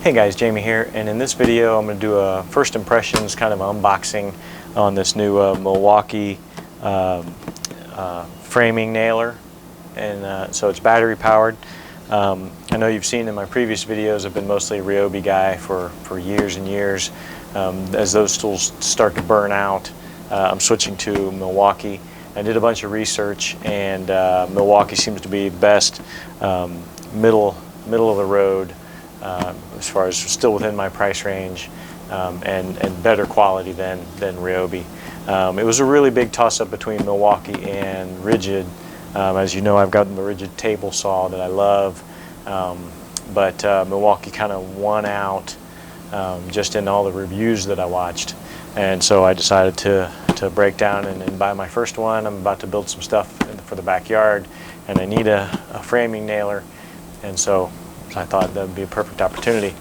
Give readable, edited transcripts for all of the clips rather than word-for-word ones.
Hey guys, Jamie here, and in this video I'm going to do a first impressions kind of unboxing on this new Milwaukee framing nailer, and so it's battery powered. I know you've seen in my previous videos I've been mostly a Ryobi guy for years and years. As those tools start to burn out, I'm switching to Milwaukee. I did a bunch of research, and Milwaukee seems to be the best middle of the road as far as still within my price range, and better quality than Ryobi. It was a really big toss-up between Milwaukee and Rigid. As you know, I've got the Rigid table saw that I love, but Milwaukee kind of won out just in all the reviews that I watched, and so I decided to break down and buy my first one. I'm about to build some stuff for the backyard, and I need a framing nailer, and so I thought that would be a perfect opportunity.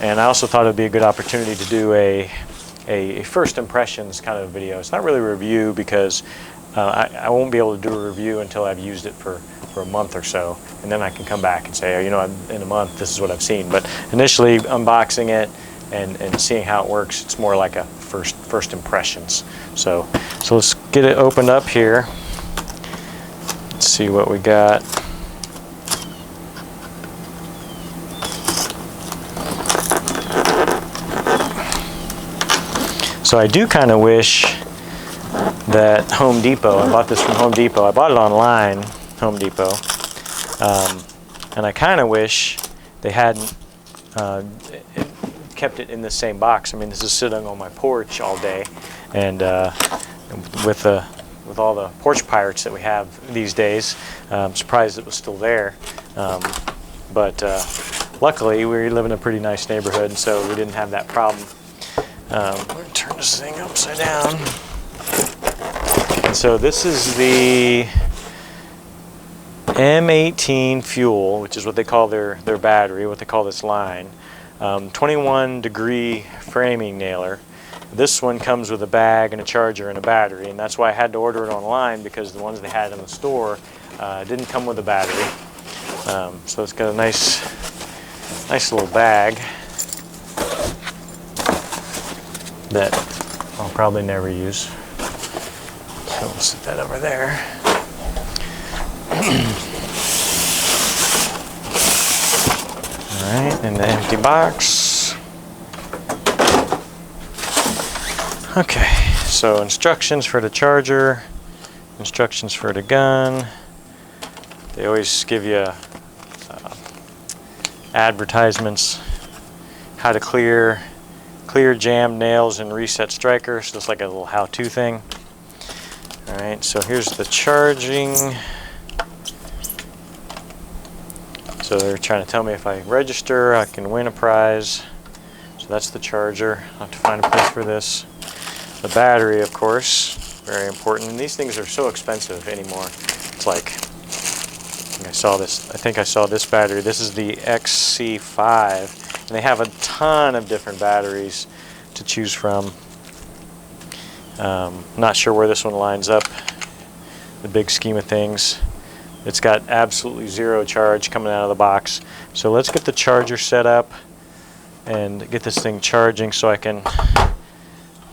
And I also thought it would be a good opportunity to do a first impressions kind of video. It's not really a review because I won't be able to do a review until I've used it for a month or so, and then I can come back and say, oh, you know, in a month this is what I've seen. But initially unboxing it and seeing how it works, it's more like a first impressions. So let's get it opened up here. Let's see what we got. So I do kind of wish that Home Depot, I bought this from Home Depot, I bought it online, Home Depot, and I kind of wish they hadn't kept it in the same box. I mean, this is sitting on my porch all day, and with all the porch pirates that we have these days, I'm surprised it was still there. But luckily we live in a pretty nice neighborhood, so we didn't have that problem. Let me turn this thing upside down. And so this is the M18 Fuel, which is what they call their battery, what they call this line. 21 degree framing nailer. This one comes with a bag and a charger and a battery, and that's why I had to order it online, because the ones they had in the store didn't come with a battery. So it's got a nice little bag that I'll probably never use. So we'll set that over there. Alright, and the empty box. Okay, so instructions for the charger, instructions for the gun. They always give you advertisements, how to clear jammed nails and reset striker. So it's like a little how-to thing. Alright, so here's the charging. So they're trying to tell me if I register, I can win a prize. So that's the charger. I'll have to find a place for this. The battery, of course, very important. And these things are so expensive anymore. It's like, I think I saw this battery. This is the XC5. And they have a ton of different batteries to choose from. Not sure where this one lines up, the big scheme of things. It's got absolutely zero charge coming out of the box. So let's get the charger set up and get this thing charging so I can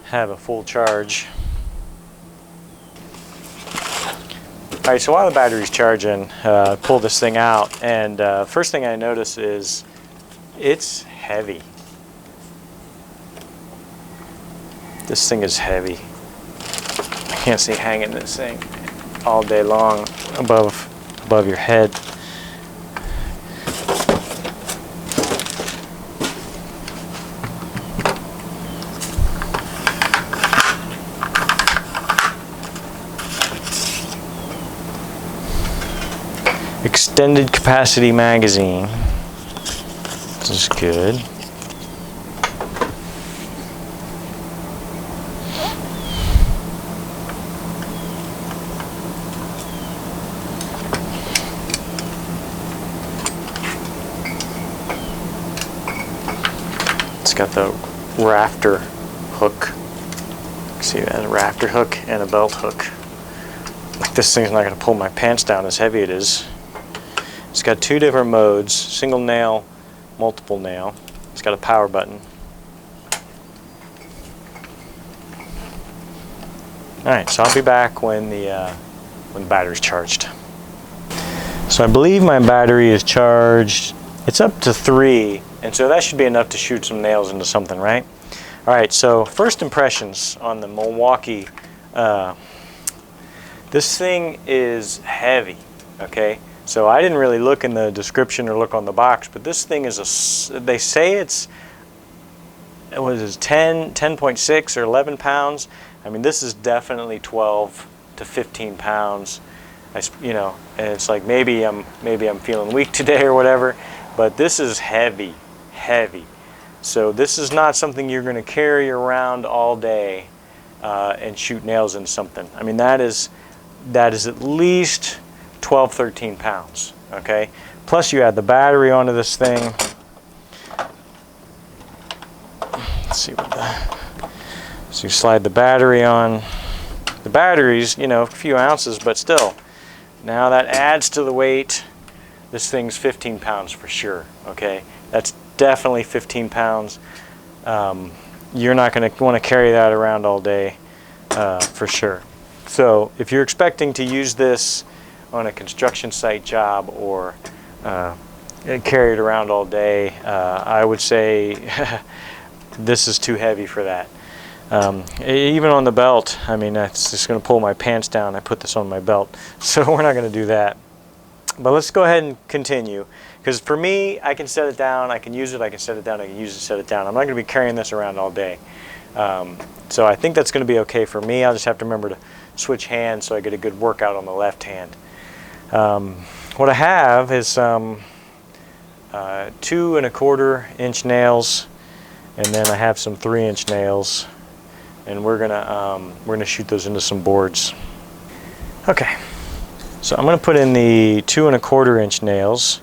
have a full charge. Alright, so while the battery's charging, pull this thing out, and first thing I notice is it's heavy. This thing is heavy. I can't see hanging this thing all day long above your head. Extended capacity magazine. This is good. It's got the rafter hook. See that, a rafter hook and a belt hook. Like, this thing's not going to pull my pants down as heavy it is. It's got two different modes, single nail, multiple nail. It's got a power button. Alright, so I'll be back when the battery's charged. So I believe my battery is charged. It's up to 3, and so that should be enough to shoot some nails into something, right? Alright, so first impressions on the Milwaukee. This thing is heavy, okay? So I didn't really look in the description or look on the box, but this thing is they say it was 10.6 or 11 pounds. I mean, this is definitely 12 to 15 pounds. You know, and it's like maybe I'm feeling weak today or whatever, but this is heavy. So this is not something you're going to carry around all day and shoot nails into something. I mean, that is at least 12, 13 pounds. Okay. Plus, you add the battery onto this thing. Let's see what so you slide the battery on. The battery's, you know, a few ounces, but still. Now that adds to the weight. This thing's 15 pounds for sure. Okay, that's definitely 15 pounds. You're not going to want to carry that around all day for sure. So if you're expecting to use this on a construction site job or carry it around all day, I would say this is too heavy for that. Even on the belt, I mean, that's just going to pull my pants down. I put this on my belt, so we're not going to do that. But let's go ahead and continue, because for me, I can set it down, I can use it, I can set it down, I can use it, set it down. I'm not going to be carrying this around all day. So I think that's going to be okay for me. I'll just have to remember to switch hands so I get a good workout on the left hand. What I have is 2 1/4-inch nails, and then I have some 3-inch nails, and we're gonna shoot those into some boards. Okay, so I'm gonna put in the 2 1/4-inch nails,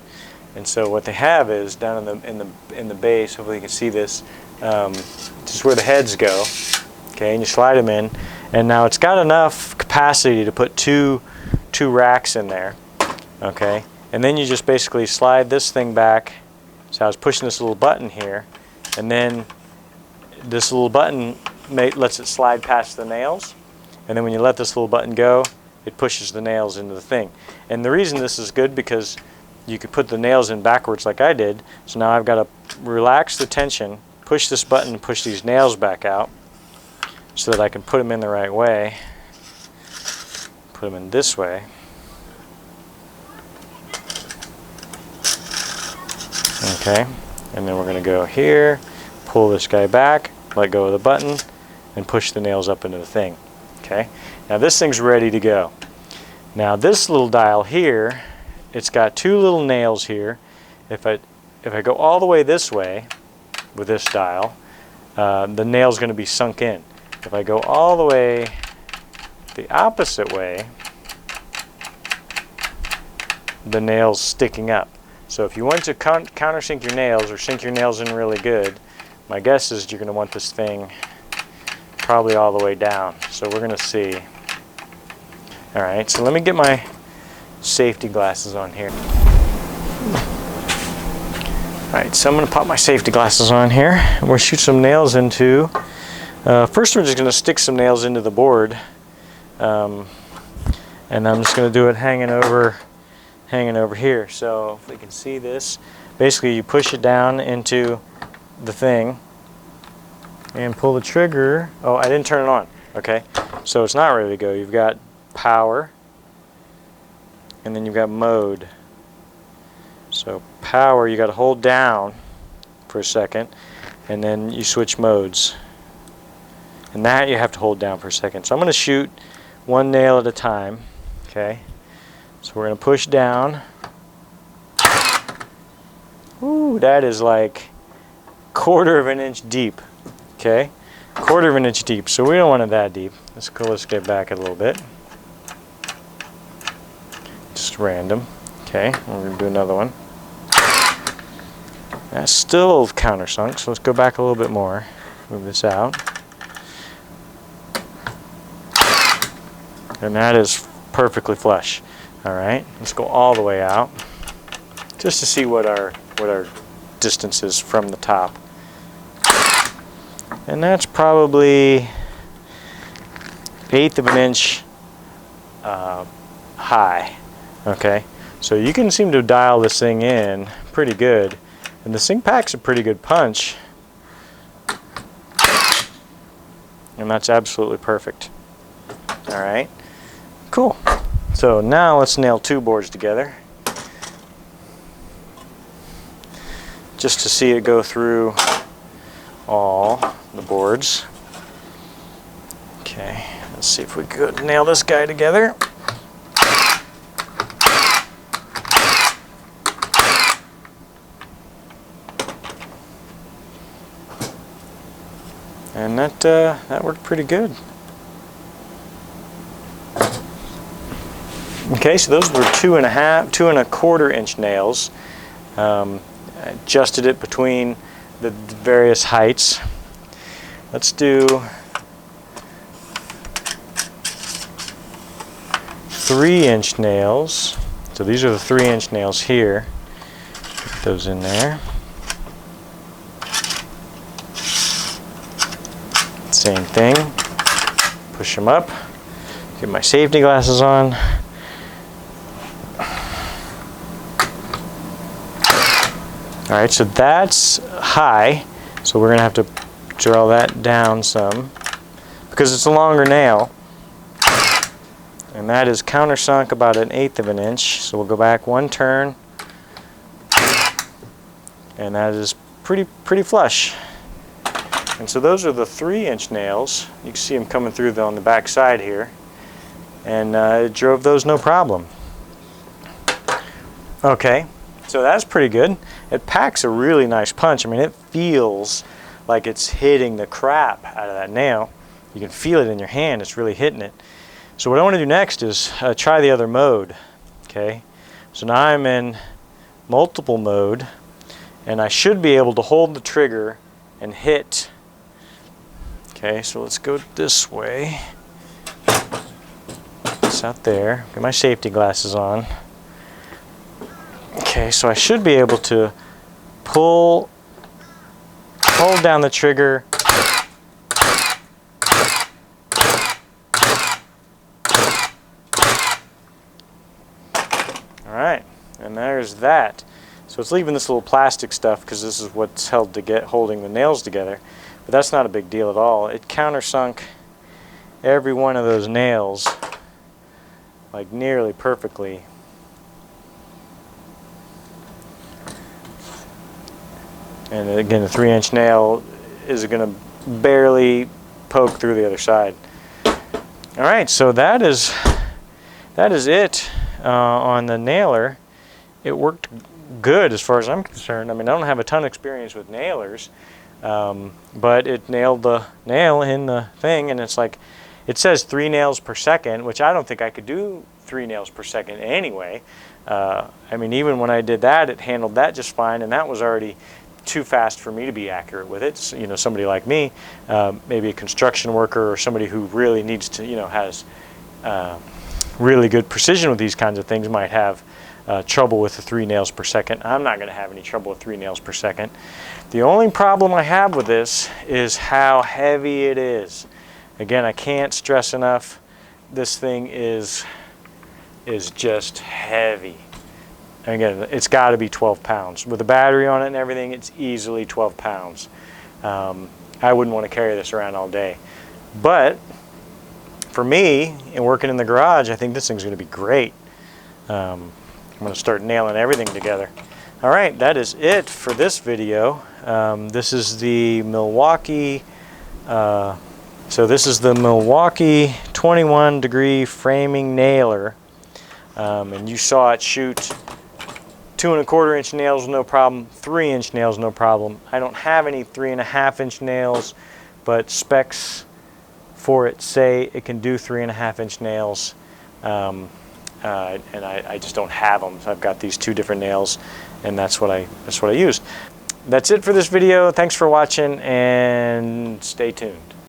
and so what they have is down in the base. Hopefully you can see this. Just where the heads go. Okay, and you slide them in, and now it's got enough capacity to put two racks in there. Okay, and then you just basically slide this thing back. So I was pushing this little button here, and then this little button lets it slide past the nails, and then when you let this little button go, it pushes the nails into the thing. And the reason this is good, because you could put the nails in backwards like I did. So now I've got to relax the tension, push this button, push these nails back out so that I can put them in the right way. Put them in this way. Okay, and then we're going to go here, pull this guy back, let go of the button, and push the nails up into the thing. Okay, now this thing's ready to go. Now this little dial here, it's got 2 little nails here. If I go all the way this way with this dial, the nail's going to be sunk in. If I go all the way the opposite way, the nail's sticking up. So if you want to countersink your nails or sink your nails in really good, my guess is you're going to want this thing probably all the way down. So we're going to see. All right, so let me get my safety glasses on here. All right, so I'm going to pop my safety glasses on here. And we'll shoot some nails into. First, we're just going to stick some nails into the board, and I'm just going to do it hanging over here. So if we can see this, basically you push it down into the thing and pull the trigger. Oh, I didn't turn it on. Okay, so it's not ready to go. You've got power, and then you've got mode. So power, you got to hold down for a second, and then you switch modes. And that you have to hold down for a second. So I'm going to shoot one nail at a time. Okay. So we're going to push down. Ooh, that is like 1/4 inch deep. Okay, 1/4 inch deep. So we don't want it that deep. Let's go. Let's get back a little bit. Just random. Okay, we're going to do another one. That's still countersunk. So let's go back a little bit more. Move this out. And that is perfectly flush. All right, let's go all the way out, just to see what our distance is from the top. And that's probably 1/8 of an inch high. Okay, so you can seem to dial this thing in pretty good, and this thing packs a pretty good punch, and that's absolutely perfect. All right, cool. So now let's nail 2 boards together, just to see it go through all the boards. Okay, let's see if we could nail this guy together. And that worked pretty good. Okay, so those were 2 1/4 inch nails. Adjusted it between the various heights. Let's do 3-inch nails. So these are the 3-inch nails here. Put those in there. Same thing. Push them up. Get my safety glasses on. All right, so that's high. So we're gonna have to draw that down some because it's a longer nail. And that is countersunk about 1/8 of an inch. So we'll go back 1 turn. And that is pretty flush. And so those are the 3-inch nails. You can see them coming through on the back side here. And it drove those no problem. Okay, so that's pretty good. It packs a really nice punch. I mean, it feels like it's hitting the crap out of that nail. You can feel it in your hand. It's really hitting it. So what I want to do next is try the other mode. Okay, so now I'm in multiple mode, and I should be able to hold the trigger and hit. Okay, so let's go this way. It's out there. Get my safety glasses on. Okay, so I should be able to hold down the trigger. All right, and there's that. So it's leaving this little plastic stuff because this is what's holding the nails together. But that's not a big deal at all. It countersunk every one of those nails like nearly perfectly. And again, the 3-inch nail is going to barely poke through the other side. All right, so that is it on the nailer. It worked good as far as I'm concerned. I mean, I don't have a ton of experience with nailers. But it nailed the nail in the thing, and it's like, it says 3 nails per second, which I don't think I could do 3 nails per second anyway. I mean, even when I did that, it handled that just fine, and that was already too fast for me to be accurate with it. So, you know, somebody like me, maybe a construction worker or somebody who really needs to, you know, has really good precision with these kinds of things might have trouble with the 3 nails per second. I'm not going to have any trouble with 3 nails per second. The only problem I have with this is how heavy it is. Again, I can't stress enough, this thing is just heavy. Again, it's got to be 12 pounds. With a battery on it and everything, it's easily 12 pounds. I wouldn't want to carry this around all day. But for me, and working in the garage, I think this thing's going to be great. I'm going to start nailing everything together. All right, that is it for this video. This is the Milwaukee, this is the Milwaukee 21-degree framing nailer. And you saw it shoot 2 1/4 inch nails, no problem. 3-inch nails, no problem. I don't have any 3 1/2 inch nails, but specs for it say it can do 3 1/2 inch nails. And I just don't have them. So I've got these 2 different nails, and that's what I used. That's it for this video. Thanks for watching, and stay tuned.